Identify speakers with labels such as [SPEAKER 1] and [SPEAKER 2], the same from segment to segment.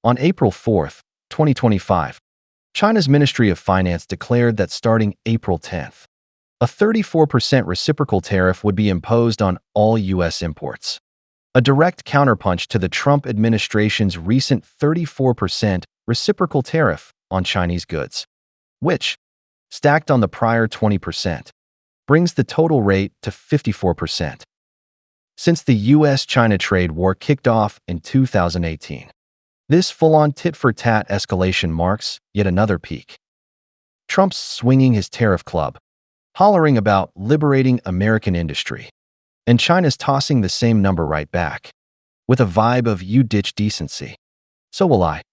[SPEAKER 1] On April 4th, 2025, China's Ministry of Finance declared that starting April 10th, a 34% reciprocal tariff would be imposed on all U.S. imports, a direct counterpunch to the Trump administration's recent 34% reciprocal tariff on Chinese goods, which, stacked on the prior 20%, brings the total rate to 54%. Since the U.S.-China trade war kicked off in 2018, this full-on tit-for-tat escalation marks yet another peak. Trump's swinging his tariff club, hollering about liberating American industry, and China's tossing the same number right back, with a vibe of "you ditch decency, so will I."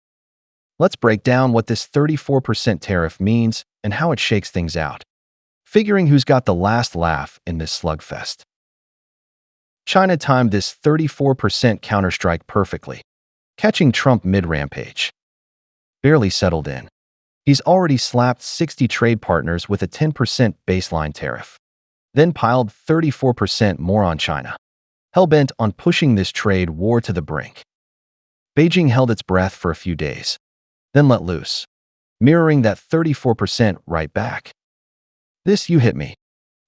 [SPEAKER 1] Let's break down what this 34% tariff means and how it shakes things out, figuring who's got the last laugh in this slugfest. China timed this 34% counterstrike perfectly, catching Trump mid-rampage. Barely settled in, he's already slapped 60 trade partners with a 10% baseline tariff, then piled 34% more on China, hell-bent on pushing this trade war to the brink. Beijing held its breath for a few days, then let loose, mirroring that 34% right back. This "you hit me,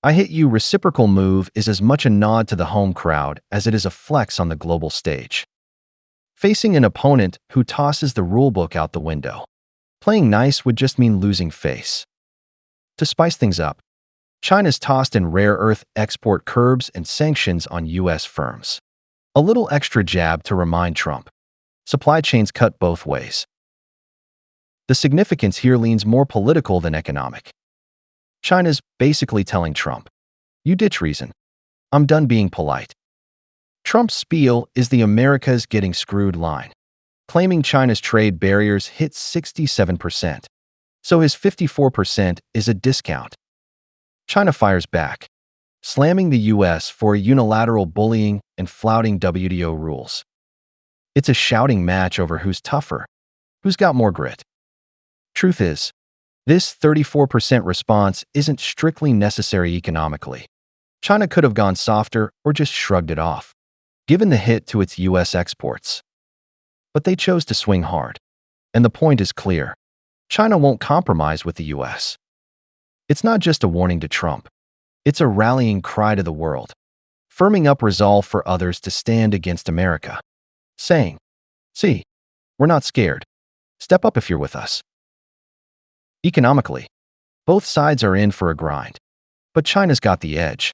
[SPEAKER 1] I hit you" reciprocal move is as much a nod to the home crowd as it is a flex on the global stage. Facing an opponent who tosses the rulebook out the window, playing nice would just mean losing face. To spice things up, China's tossed in rare earth export curbs and sanctions on U.S. firms. A little extra jab to remind Trump, supply chains cut both ways. The significance here leans more political than economic. China's basically telling Trump, "You ditch reason. I'm done being polite." Trump's spiel is the "America's getting screwed" line, claiming China's trade barriers hit 67%, so his 54% is a discount. China fires back, slamming the U.S. for unilateral bullying and flouting WTO rules. It's a shouting match over who's tougher, who's got more grit. Truth is, this 34% response isn't strictly necessary economically. China could have gone softer or just shrugged it off, given the hit to its U.S. exports. But they chose to swing hard, and the point is clear. China won't compromise with the U.S. It's not just a warning to Trump. It's a rallying cry to the world, firming up resolve for others to stand against America, saying, "See, we're not scared. Step up if you're with us." Economically, both sides are in for a grind, but China's got the edge.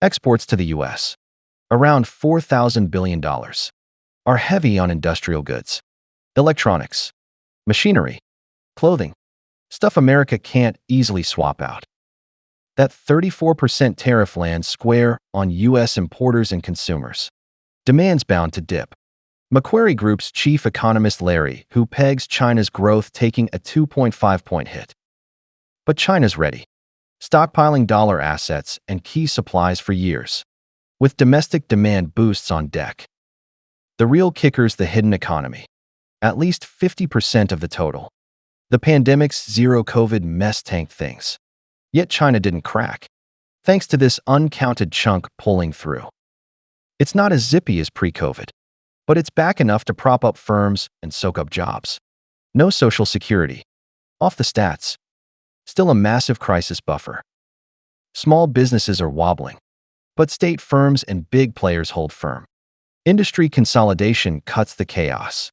[SPEAKER 1] Exports to the U.S., around $4,000 billion, are heavy on industrial goods, electronics, machinery, clothing, stuff America can't easily swap out. That 34% tariff lands square on U.S. importers and consumers. Demand's bound to dip. Macquarie Group's chief economist Larry, who pegs China's growth taking a 2.5-point hit. But China's ready, stockpiling dollar assets and key supplies for years, with domestic demand boosts on deck. The real kicker's the hidden economy, at least 50% of the total. The pandemic's zero-COVID mess tanked things. Yet China didn't crack, thanks to this uncounted chunk pulling through. It's not as zippy as pre-COVID, but it's back enough to prop up firms and soak up jobs. No social security. Off the stats. Still a massive crisis buffer. Small businesses are wobbling, but state firms and big players hold firm. Industry consolidation cuts the chaos.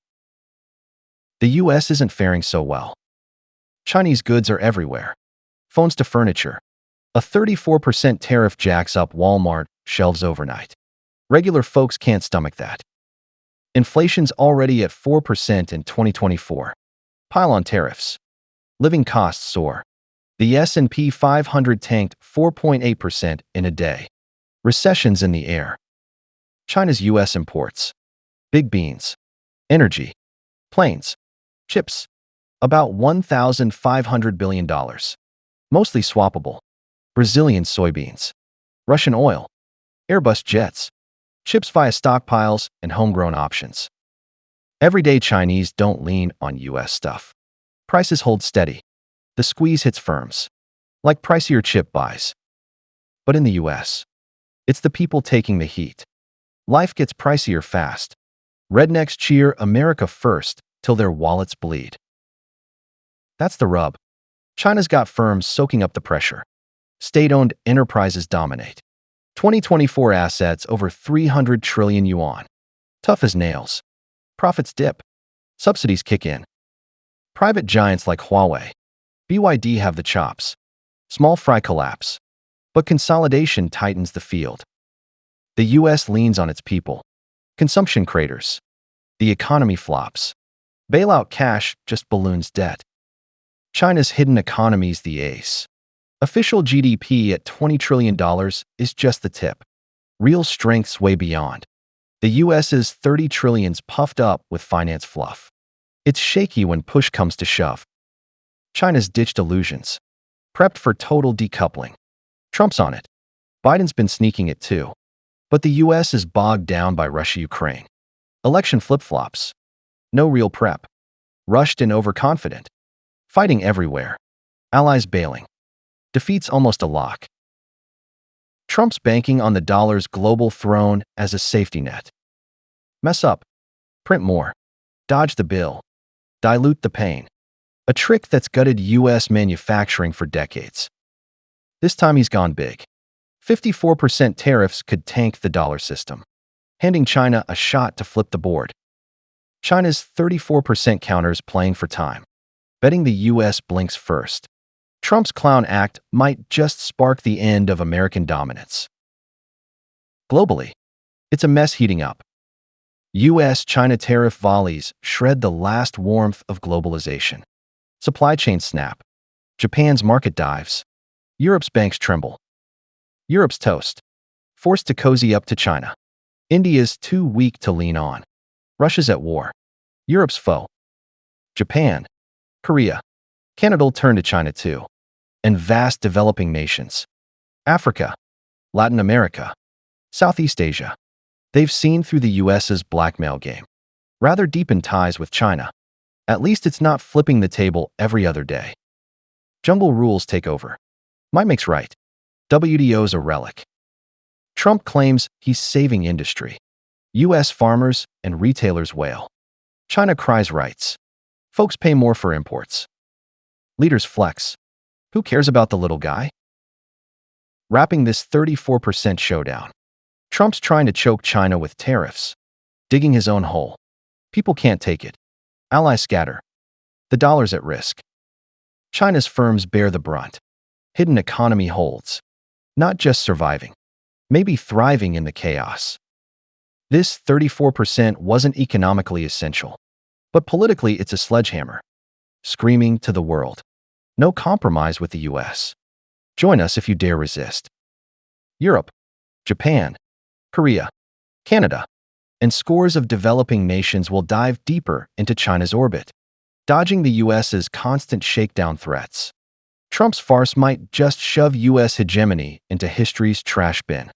[SPEAKER 1] The U.S. isn't faring so well. Chinese goods are everywhere. Phones to furniture. A 34% tariff jacks up Walmart shelves overnight. Regular folks can't stomach that. Inflation's already at 4% in 2024. Pile on tariffs. Living costs soar. The S&P 500 tanked 4.8% in a day. Recession's in the air. China's U.S. imports. Big beans. Energy. Planes. Chips. About $1,500 billion. Mostly swappable. Brazilian soybeans. Russian oil. Airbus jets. Chips via stockpiles and homegrown options. Everyday Chinese don't lean on U.S. stuff. Prices hold steady. The squeeze hits firms, like pricier chip buys. But in the U.S., it's the people taking the heat. Life gets pricier fast. Rednecks cheer America first till their wallets bleed. That's the rub. China's got firms soaking up the pressure. State-owned enterprises dominate. 2024 assets over 300 trillion yuan. Tough as nails. Profits dip. Subsidies kick in. Private giants like Huawei, BYD have the chops. Small fry collapse. But consolidation tightens the field. The US leans on its people. Consumption craters. The economy flops. Bailout cash just balloons debt. China's hidden economy's the ace. Official GDP at $20 trillion is just the tip. Real strength's way beyond. The US's 30 trillions puffed up with finance fluff. It's shaky when push comes to shove. China's ditched illusions. Prepped for total decoupling. Trump's on it. Biden's been sneaking it too. But the US is bogged down by Russia-Ukraine. Election flip-flops. No real prep. Rushed and overconfident. Fighting everywhere. Allies bailing. Defeat's almost a lock. Trump's banking on the dollar's global throne as a safety net. Mess up. Print more. Dodge the bill. Dilute the pain. A trick that's gutted US manufacturing for decades. This time he's gone big. 54% tariffs could tank the dollar system, handing China a shot to flip the board. China's 34% counters playing for time, betting the US blinks first. Trump's clown act might just spark the end of American dominance. Globally, it's a mess heating up. US-China tariff volleys shred the last warmth of globalization. Supply chains snap. Japan's market dives. Europe's banks tremble. Europe's toast. Forced to cozy up to China. India's too weak to lean on. Russia's at war. Europe's foe. Japan. Korea. Canada'll turn to China too. And vast developing nations. Africa. Latin America. Southeast Asia. They've seen through the US's blackmail game. Rather deepen ties with China. At least it's not flipping the table every other day. Jungle rules take over. Might makes right. WTO's a relic. Trump claims he's saving industry. US farmers and retailers wail. China cries rights. Folks pay more for imports. Leaders flex. Who cares about the little guy? Wrapping this 34% showdown. Trump's trying to choke China with tariffs. Digging his own hole. People can't take it. Allies scatter. The dollar's at risk. China's firms bear the brunt. Hidden economy holds. Not just surviving. Maybe thriving in the chaos. This 34% wasn't economically essential. But politically it's a sledgehammer. Screaming to the world. No compromise with the US. Join us if you dare resist. Europe, Japan, Korea, Canada, and scores of developing nations will dive deeper into China's orbit, dodging the US's constant shakedown threats. Trump's farce might just shove US hegemony into history's trash bin.